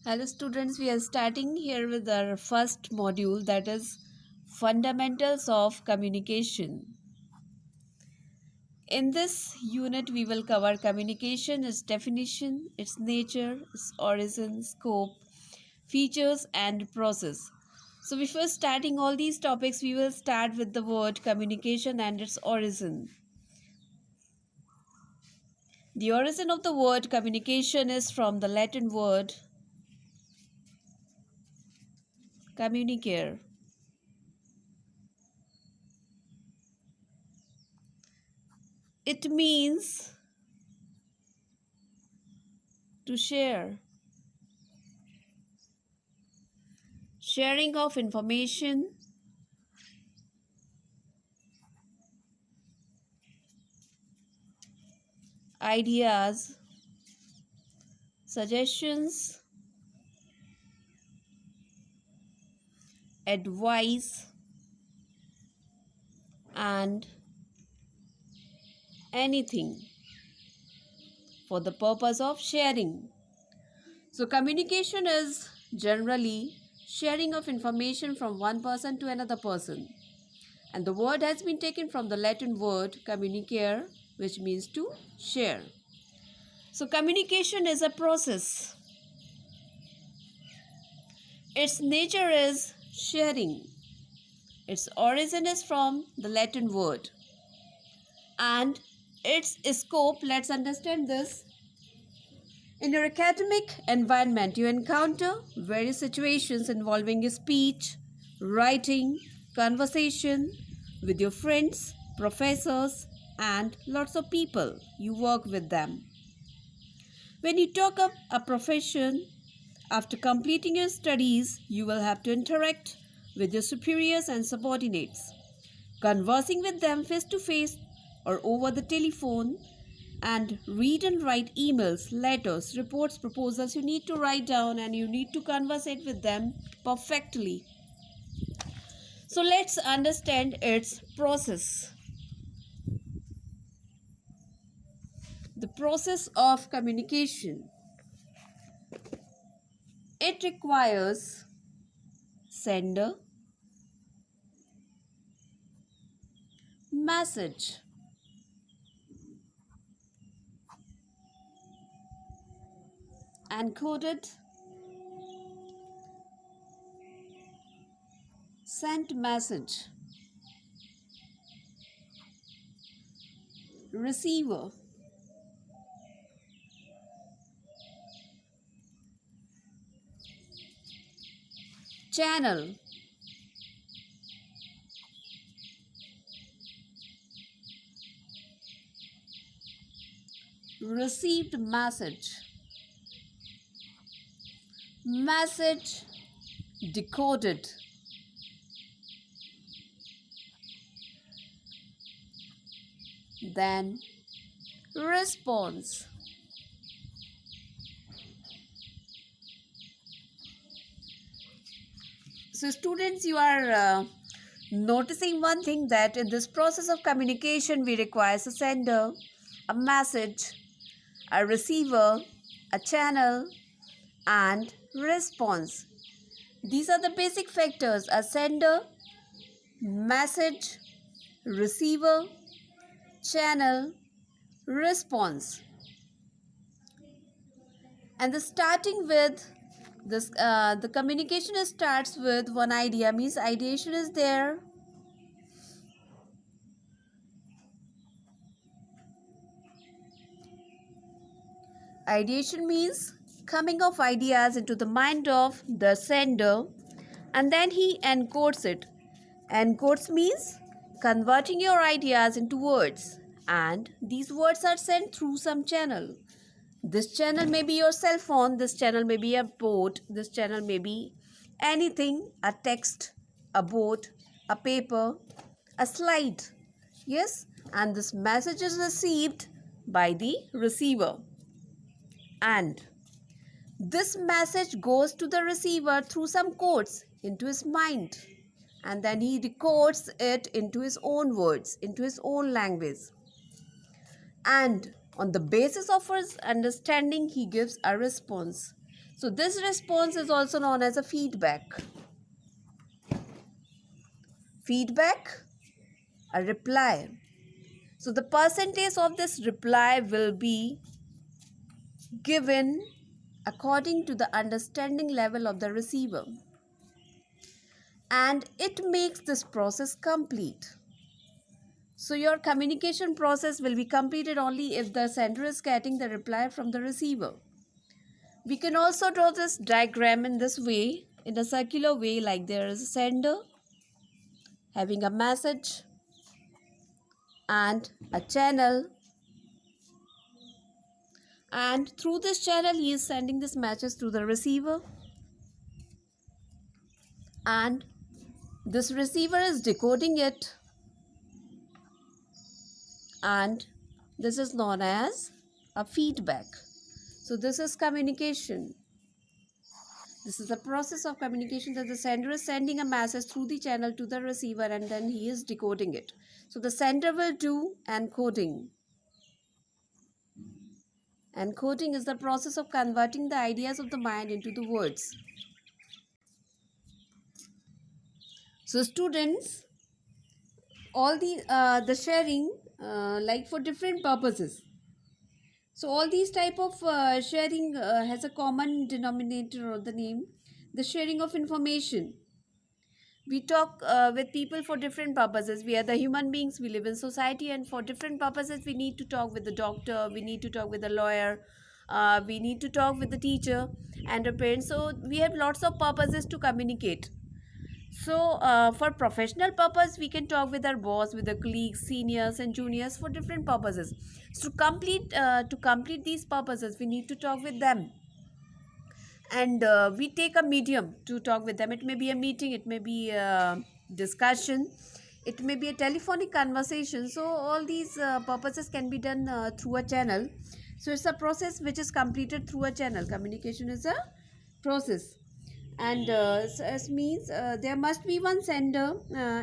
Hello students, we are starting here with our first module, that is Fundamentals of Communication. In this unit we will cover communication, its definition, its nature, its origin, scope, features and process. So before starting all these topics we will start with the word communication and its origin. The origin of the word communication is from the Latin word communicare. It means to share. Sharing of information, ideas, suggestions, advice, and anything for the purpose of sharing. So, communication is generally sharing of information from one person to another person. And the word has been taken from the Latin word communicare, which means to share. So, communication is a process. Its nature is sharing. Its origin is from the Latin word. And its scope, let's understand this. In your academic environment, you encounter various situations involving speech, writing, conversation with your friends, professors, and lots of people. You work with them. When you talk up a profession, after completing your studies, you will have to interact with your superiors and subordinates. Conversing with them face to face or over the telephone, and read and write emails, letters, reports, proposals. You need to write down and you need to conversate with them perfectly. So let's understand its process. The process of communication. It requires sender, message, encoded, sent message, receiver, channel, received message, message decoded, then response. So students, you are noticing one thing, that in this process of communication we require a sender, a message, a receiver, a channel, and response. These are the basic factors: a sender, message, receiver, channel, response. And the starting with this the communication starts with one idea, means ideation is there. Ideation means coming of ideas into the mind of the sender, and then he encodes it. Encodes means converting your ideas into words, and these words are sent through some channel. This channel may be your cell phone, this channel may be a boat, this channel may be anything, a text, a boat, a paper, a slide. Yes, and this message is received by the receiver. And this message goes to the receiver through some codes into his mind, and then he decodes it into his own words, into his own language. And on the basis of his understanding, he gives a response. So this response is also known as a feedback. Feedback, a reply. So the percentage of this reply will be given according to the understanding level of the receiver, and it makes this process complete. So your communication process will be completed only if the sender is getting the reply from the receiver. We can also draw this diagram in this way, in a circular way, like there is a sender having a message and a channel, and through this channel he is sending this message to the receiver, and this receiver is decoding it, and this is known as a feedback. So this is communication. This is a process of communication, that the sender is sending a message through the channel to the receiver, and then he is decoding it. So the sender will do encoding. Encoding is the process of converting the ideas of the mind into the words. So students, all the sharing, like for different purposes. So all these type of sharing has a common denominator, or the name, the sharing of information. We talk with people for different purposes. We are the human beings, we live in society, and for different purposes we need to talk with the doctor, we need to talk with the lawyer, we need to talk with the teacher and the parents. So we have lots of purposes to communicate. So for professional purpose, we can talk with our boss, with the colleagues, seniors and juniors for different purposes. So to complete these purposes, we need to talk with them, and we take a medium to talk with them. It may be a meeting, it may be a discussion, it may be a telephonic conversation. So all these purposes can be done through a channel. So it's a process which is completed through a channel. Communication is a process, and it means there must be one sender.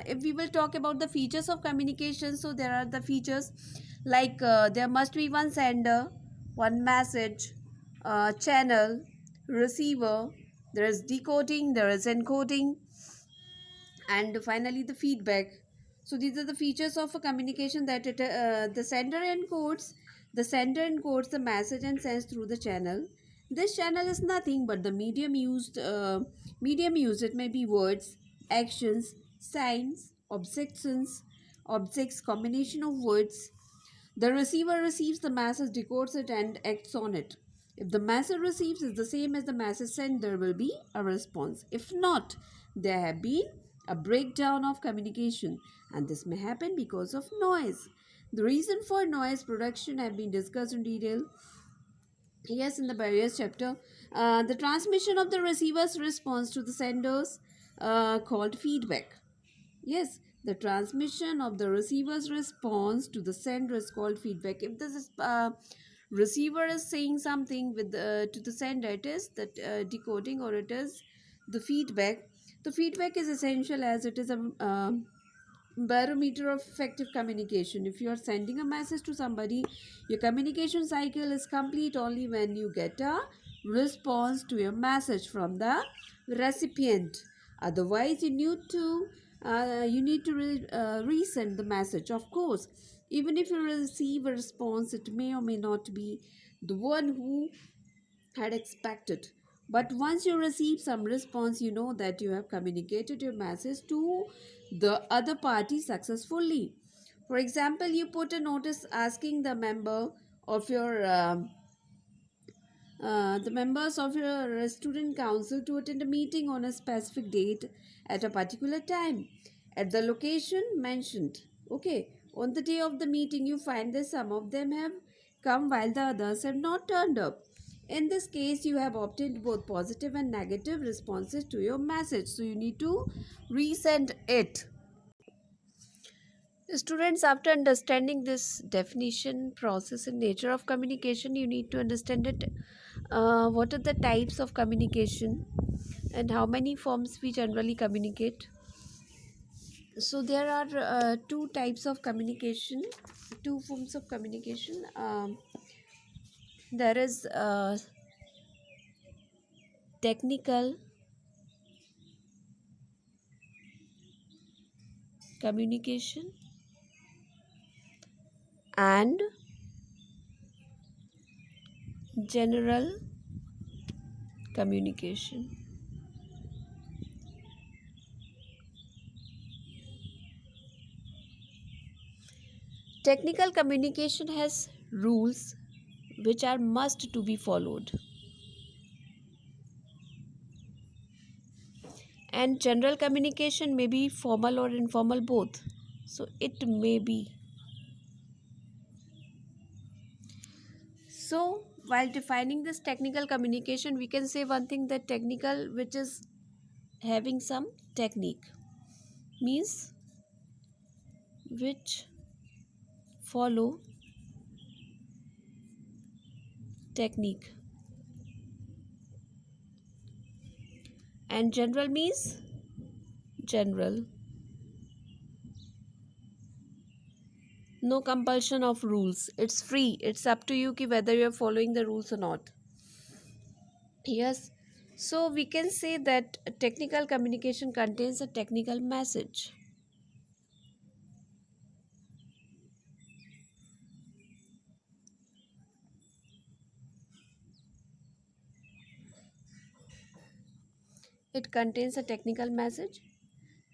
If we will talk about the features of communication, so there are the features like there must be one sender, one message, channel, receiver, there is decoding, there is encoding, and finally the feedback. So these are the features of a communication, that the sender encodes the message and sends through the channel. This channel is nothing but the medium used. It may be words, actions, signs, objects, combination of words. The receiver receives the message, decodes it, and acts on it. If the message received is the same as the message sent, there will be a response. If not, there have been a breakdown of communication, and this may happen because of noise. The reason for noise production have been discussed in detail, yes, in the barriers chapter. The transmission of the receiver's response to the senders, called feedback. Yes, the transmission of the receiver's response to the sender is called feedback. If this is, receiver is saying something with to the sender, it is that decoding, or it is the feedback. The feedback is essential as it is a barometer of effective communication. If you are sending a message to somebody, your communication cycle is complete only when you get a response to your message from the recipient. Otherwise, you need to resend the message. Of course, even if you receive a response, it may or may not be the one who had expected. But once you receive some response, you know that you have communicated your message to the other party successfully. For example, you put a notice asking of your the members of your student council to attend a meeting on a specific date at a particular time at the location mentioned. Okay, on the day of the meeting, you find that some of them have come while the others have not turned up. In this case, you have obtained both positive and negative responses to your message, so you need to resend it. Students, after understanding this definition, process, and nature of communication, you need to understand it. What are the types of communication and how many forms we generally communicate? So there are two types of communication, two forms of communication. There is technical communication and general communication. Technical communication has rules which are must to be followed, and general communication may be formal or informal both, so it may be. So while defining this technical communication, we can say one thing, that technical which is having some technique means which follow technique, and general means general, no compulsion of rules, it's free, it's up to you ki whether you are following the rules or not. Yes, so we can say that technical communication contains a technical message. It contains a technical message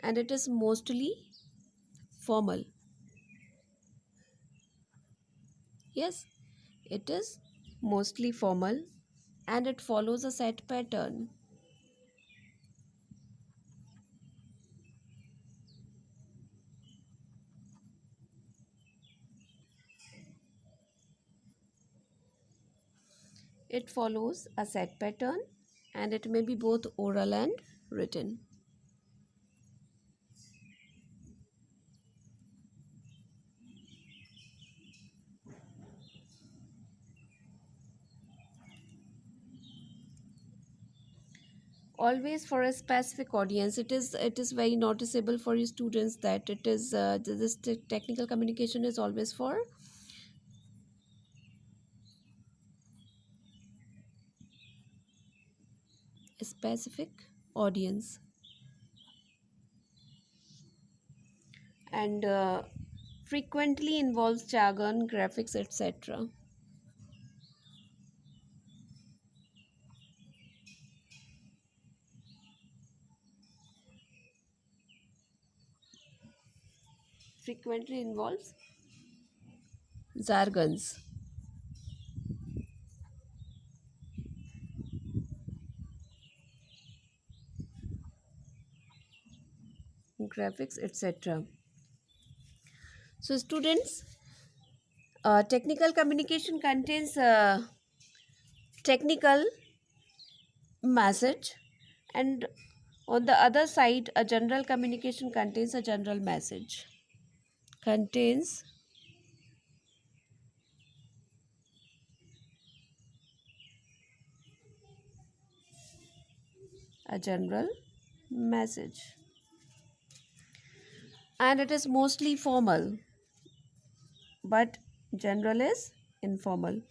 and it is mostly formal. Yes, it is mostly formal and it follows a set pattern. It follows a set pattern and it may be both oral and written. Always for a specific audience. It is very noticeable for your students that it is this technical communication is always for a specific audience, and frequently involves jargon, graphics, etc. Frequently involves jargons, graphics, etc. So students, technical communication contains technical message, and on the other side a general communication contains a general message, contains a general message, and it is mostly formal, but general is informal.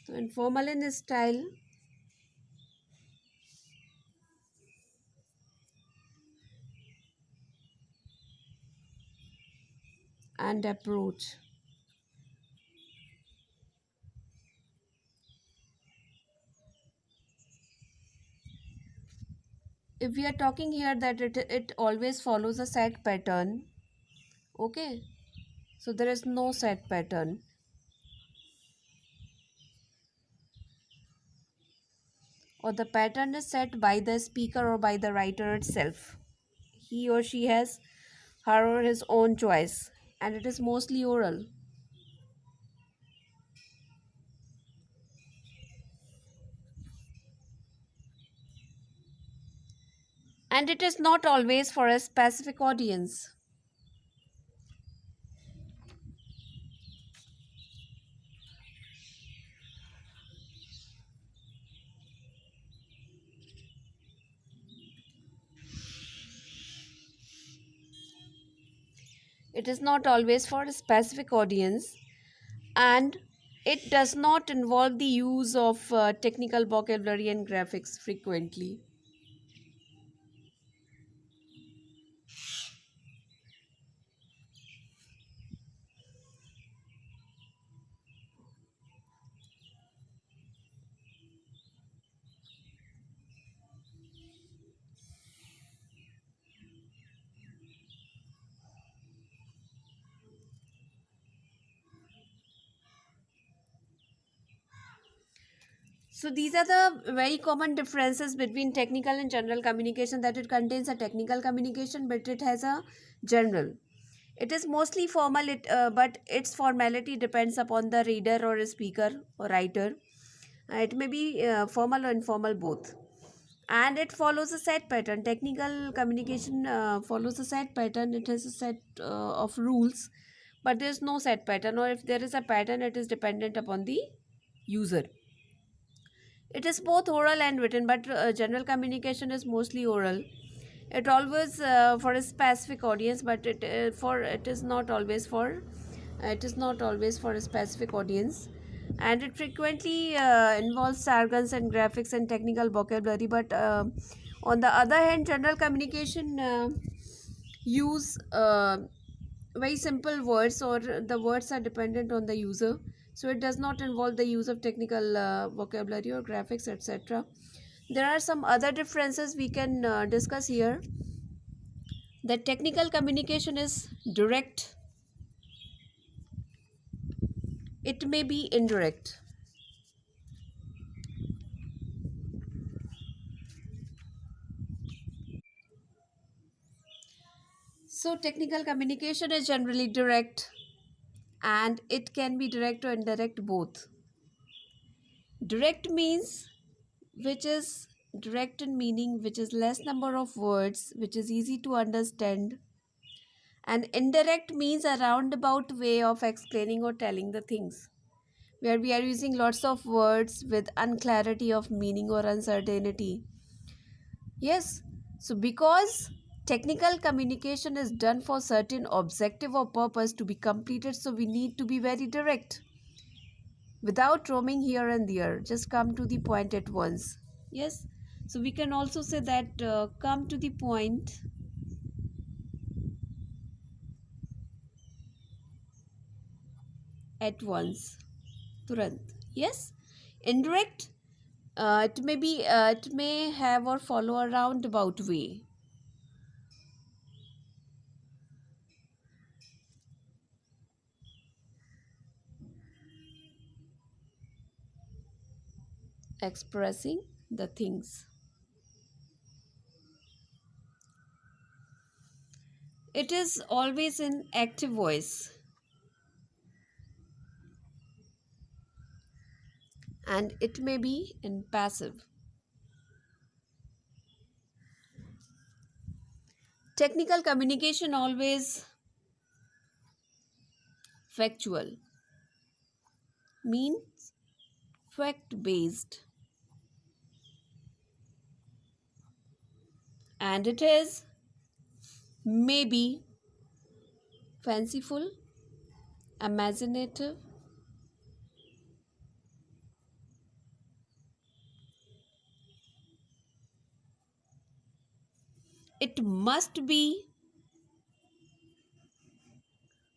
So informal in style and approach. If we are talking here that it always follows a set pattern, okay, so there is no set pattern, or the pattern is set by the speaker or by the writer itself. He or she has her or his own choice, and it is mostly oral, and it is not always for a specific audience. It is not always for a specific audience, and it does not involve the use of technical vocabulary and graphics frequently. So these are the very common differences between technical and general communication, that it contains a technical communication but it has a general. It is mostly formal, but its formality depends upon the reader or a speaker or writer. It may be formal or informal both. And it follows a set pattern. Technical communication follows a set pattern. It has a set of rules, but there is no set pattern, or if there is a pattern, it is dependent upon the user. It is both oral and written, but general communication is mostly oral. It always for a specific audience, but it is not always for a specific audience, and it frequently involves jargons and graphics and technical vocabulary. But on the other hand, general communication use very simple words, or the words are dependent on the user, so it does not involve the use of technical vocabulary or graphics, etc. There are some other differences we can discuss here. The technical communication is direct, it may be indirect. So technical communication is generally direct, and it can be direct or indirect both. Direct means which is direct in meaning, which is less number of words, which is easy to understand. And indirect means a roundabout way of explaining or telling the things, where we are using lots of words with unclarity of meaning or uncertainty. Yes, so because technical communication is done for certain objective or purpose to be completed, so we need to be very direct without roaming here and there. Just come to the point at once. Yes, so we can also say that come to the point at once, turant. Yes, indirect. It may have or follow a roundabout way. Expressing the things. It is always in active voice, and it may be in passive. Technical communication always factual, means fact based, and it is maybe fanciful, imaginative. It must be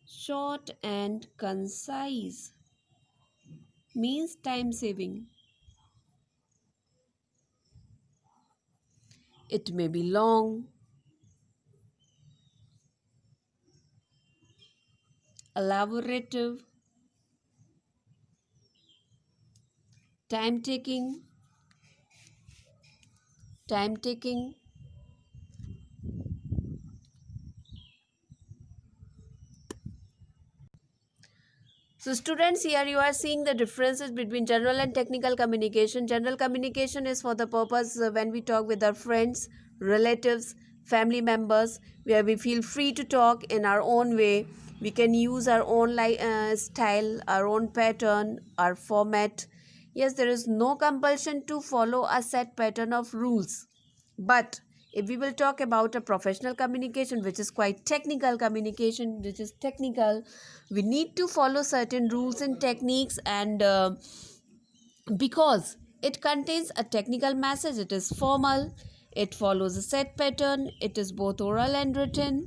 short and concise, means time saving. It may be long, elaborative, time taking, time taking. So students, here you are seeing the differences between general and technical communication. General communication is for the purpose when we talk with our friends, relatives, family members, where we feel free to talk in our own way. We can use our own style, our own pattern, our format. Yes, there is no compulsion to follow a set pattern of rules. But If we will talk about a professional communication, which is quite technical communication, which is technical, we need to follow certain rules and techniques, and because it contains a technical message, it is formal, it follows a set pattern, it is both oral and written,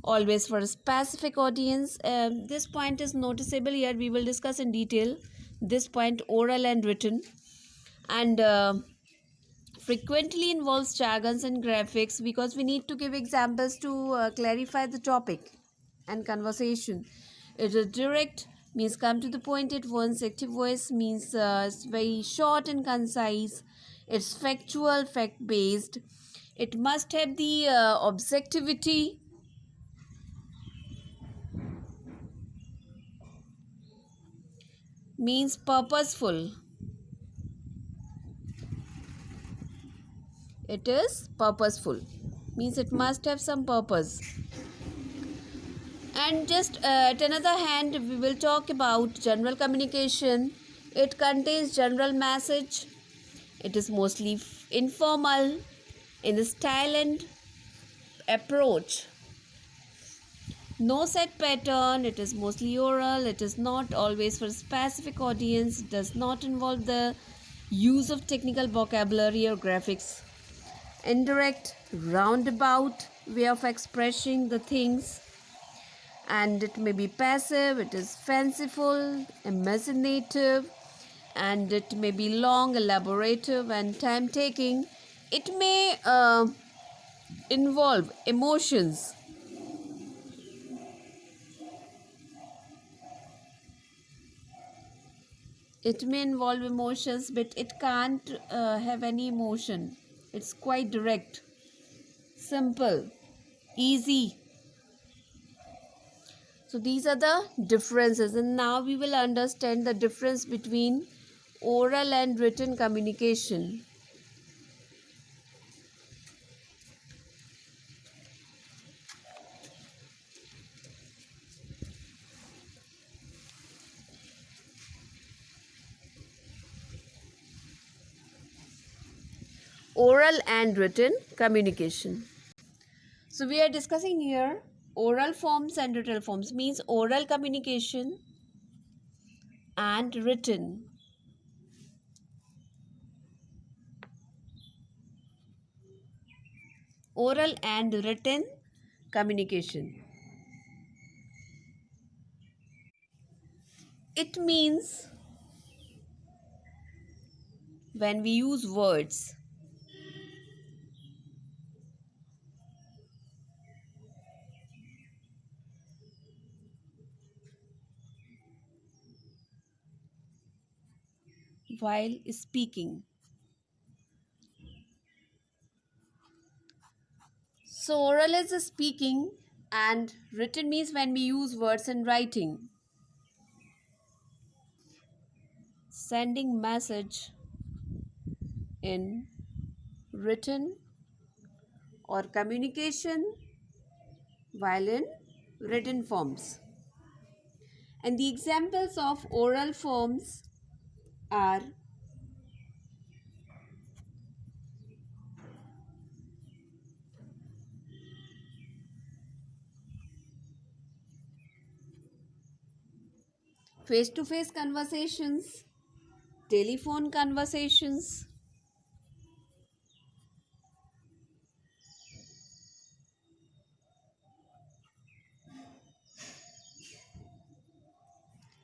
always for a specific audience. This point is noticeable here. We will discuss in detail this point, oral and written, and frequently involves jargons and graphics, because we need to give examples to clarify the topic and conversation. It is direct, means come to the point at once. Active voice means it's very short and concise. It's factual, fact based. It must have the objectivity. Means purposeful. It is purposeful, means it must have some purpose. And just at another hand, we will talk about general communication. It contains general message. It is mostly informal in the style and approach. No set pattern. It is mostly oral. It is not always for a specific audience. It does not involve the use of technical vocabulary or graphics. Indirect, roundabout way of expressing the things. And it may be passive, it is fanciful, imaginative, and it may be long, elaborative, and time taking. It may involve emotions. It may involve emotions, but it can't have any emotion. It's quite direct, simple, easy. So these are the differences, and now we will understand the difference between oral and written communication. Oral and written communication. So we are discussing here oral forms and written forms, means oral communication and written. Oral and written communication. It means when we use words, while speaking. So oral is speaking and written means when we use words in writing. Sending message in written or communication while in written forms. And the examples of oral forms are face-to-face conversations, telephone conversations,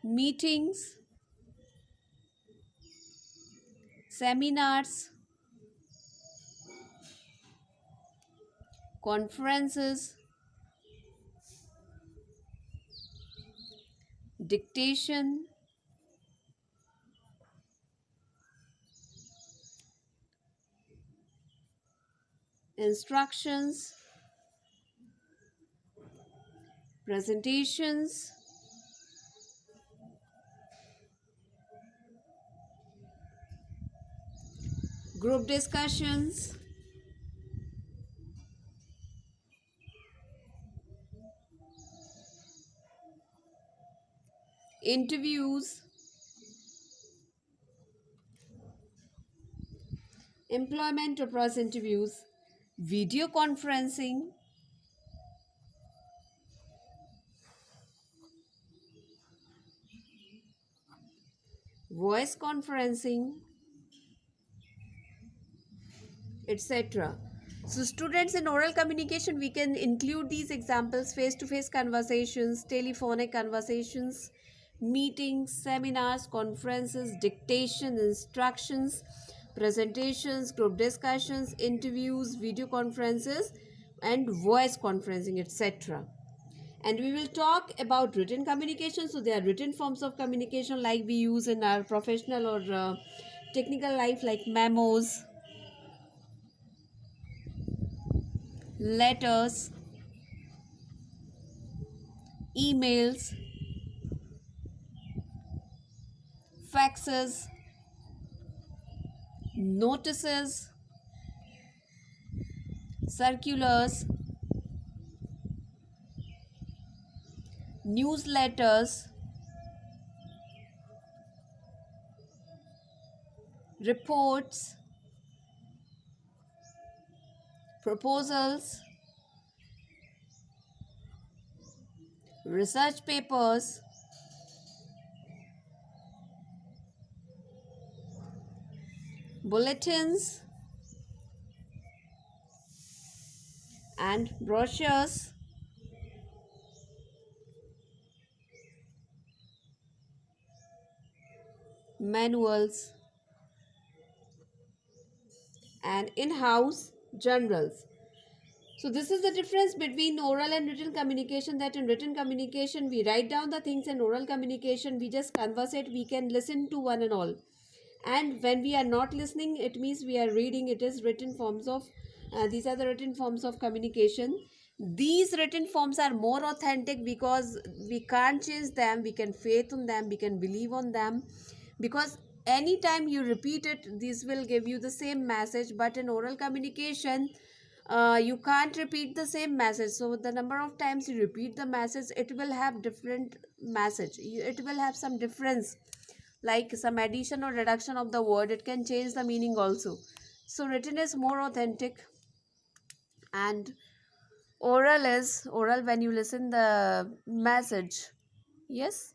meetings, seminars, conferences, dictation, instructions, presentations, group discussions, interviews, employment or process interviews, video conferencing, voice conferencing, etc. So, students, in oral communication, we can include these examples: face to face conversations, telephonic conversations, meetings, seminars, conferences, dictation, instructions, presentations, group discussions, interviews, video conferences, and voice conferencing, etc. And we will talk about written communication. So, there are written forms of communication like we use in our professional or technical life, like memos, letters, emails, faxes, notices, circulars, newsletters, reports, proposals, research papers, bulletins, and brochures, manuals, and in-house journals. So this is the difference between oral and written communication, that in written communication we write down the things, and oral communication we just converse it, we can listen to one and all. And when we are not listening, it means we are reading. It is written forms of these are the written forms of communication. These written forms are more authentic because we can't change them, we can faith on them, we can believe on them, because anytime you repeat it, this will give you the same message. But in oral communication, you can't repeat the same message. So the number of times you repeat the message, it will have different message, it will have some difference, like some addition or reduction of the word, it can change the meaning also. So written is more authentic, and oral is oral when you listen the message. Yes.